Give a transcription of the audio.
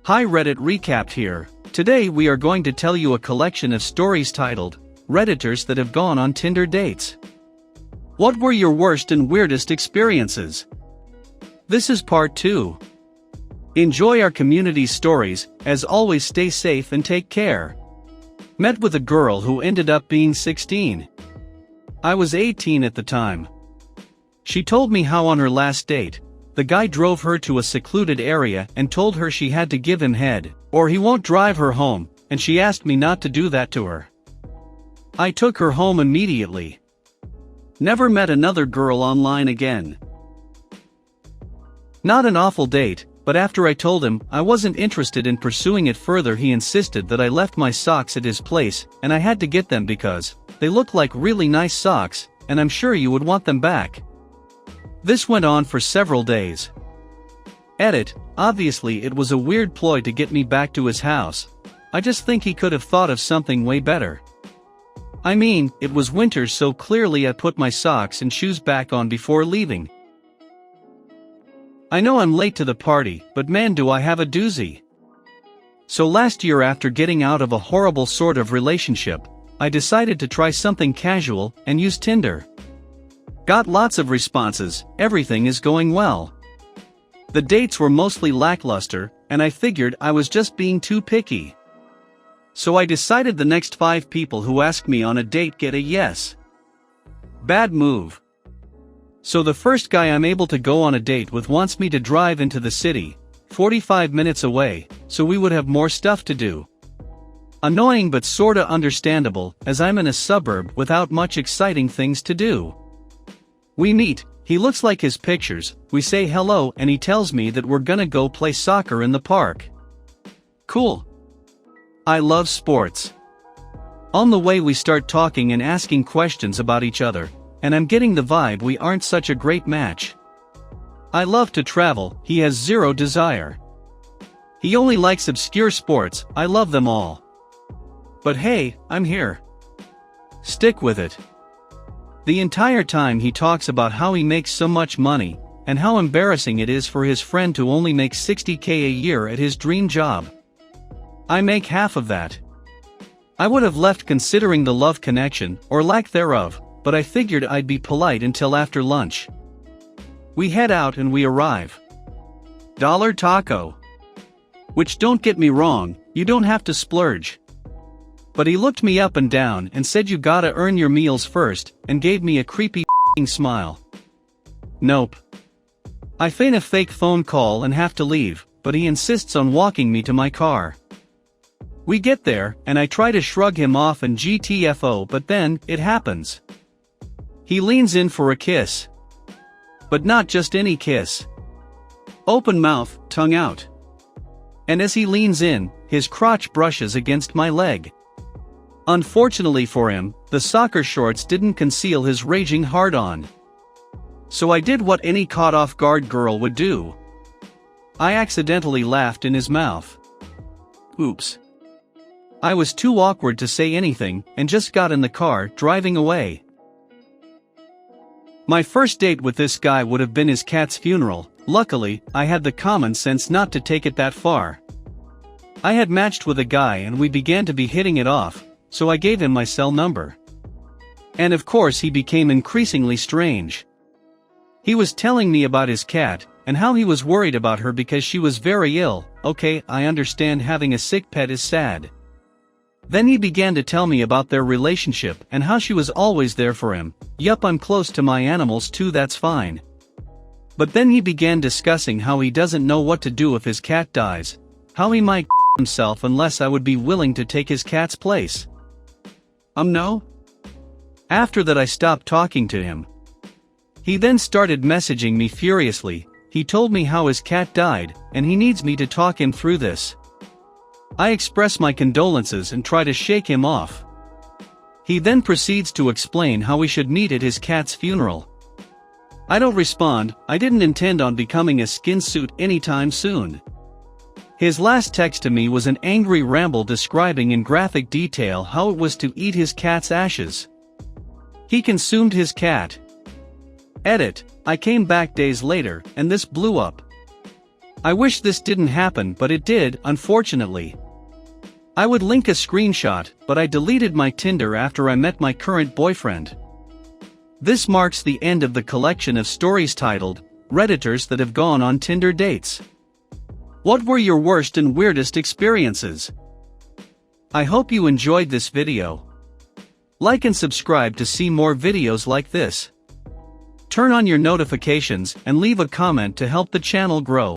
Hi Reddit Recapped here. Today we are going to tell you a collection of stories titled, Redditors that have gone on Tinder dates. What were your worst and weirdest experiences? This is part 2. Enjoy our community's stories, as always stay safe and take care. Met with a girl who ended up being 16. I was 18 at the time. She told me how on her last date, the guy drove her to a secluded area and told her she had to give him head, or he won't drive her home, and she asked me not to do that to her. I took her home immediately. Never met another girl online again. Not an awful date, but after I told him I wasn't interested in pursuing it further, he insisted that I left my socks at his place, and I had to get them because they look like really nice socks, and I'm sure you would want them back. This went on for several days. Edit, obviously it was a weird ploy to get me back to his house. I just think he could have thought of something way better. I mean, it was winter, so clearly I put my socks and shoes back on before leaving. I know I'm late to the party, but man do I have a doozy. So last year, after getting out of a horrible sort of relationship, I decided to try something casual and use Tinder. Got lots of responses, everything is going well. The dates were mostly lackluster, and I figured I was just being too picky. So I decided the next 5 people who ask me on a date get a yes. Bad move. So the first guy I'm able to go on a date with wants me to drive into the city, 45 minutes away, so we would have more stuff to do. Annoying but sorta understandable, as I'm in a suburb without much exciting things to do. We meet, he looks like his pictures, we say hello, and he tells me that we're gonna go play soccer in the park. Cool. I love sports. On the way we start talking and asking questions about each other, and I'm getting the vibe we aren't such a great match. I love to travel, he has zero desire. He only likes obscure sports, I love them all. But hey, I'm here. Stick with it. The entire time he talks about how he makes so much money, and how embarrassing it is for his friend to only make $60K a year at his dream job. I make half of that. I would have left considering the love connection, or lack thereof, but I figured I'd be polite until after lunch. We head out and we arrive. Dollar Taco. Which, don't get me wrong, you don't have to splurge. But he looked me up and down and said you gotta earn your meals first, and gave me a creepy smile. Nope. I feign a fake phone call and have to leave, but he insists on walking me to my car. We get there, and I try to shrug him off and GTFO, but then, it happens. He leans in for a kiss. But not just any kiss. Open mouth, tongue out. And as he leans in, his crotch brushes against my leg. Unfortunately for him, the soccer shorts didn't conceal his raging hard-on. So I did what any caught-off-guard girl would do. I accidentally laughed in his mouth. Oops. I was too awkward to say anything, and just got in the car, driving away. My first date with this guy would have been his cat's funeral. Luckily, I had the common sense not to take it that far. I had matched with a guy and we began to be hitting it off, so I gave him my cell number. And of course he became increasingly strange. He was telling me about his cat, and how he was worried about her because she was very ill. Okay, I understand having a sick pet is sad. Then he began to tell me about their relationship and how she was always there for him. Yup, I'm close to my animals too, that's fine. But then he began discussing how he doesn't know what to do if his cat dies, how he might himself unless I would be willing to take his cat's place. No? After that I stopped talking to him. He then started messaging me furiously. He told me how his cat died, and he needs me to talk him through this. I express my condolences and try to shake him off. He then proceeds to explain how we should meet at his cat's funeral. I don't respond, I didn't intend on becoming a skin suit anytime soon. His last text to me was an angry ramble describing in graphic detail how it was to eat his cat's ashes. He consumed his cat. Edit, I came back days later, and this blew up. I wish this didn't happen, but it did, unfortunately. I would link a screenshot, but I deleted my Tinder after I met my current boyfriend. This marks the end of the collection of stories titled, Redditors that have gone on Tinder dates. What were your worst and weirdest experiences? I hope you enjoyed this video. Like and subscribe to see more videos like this. Turn on your notifications and leave a comment to help the channel grow.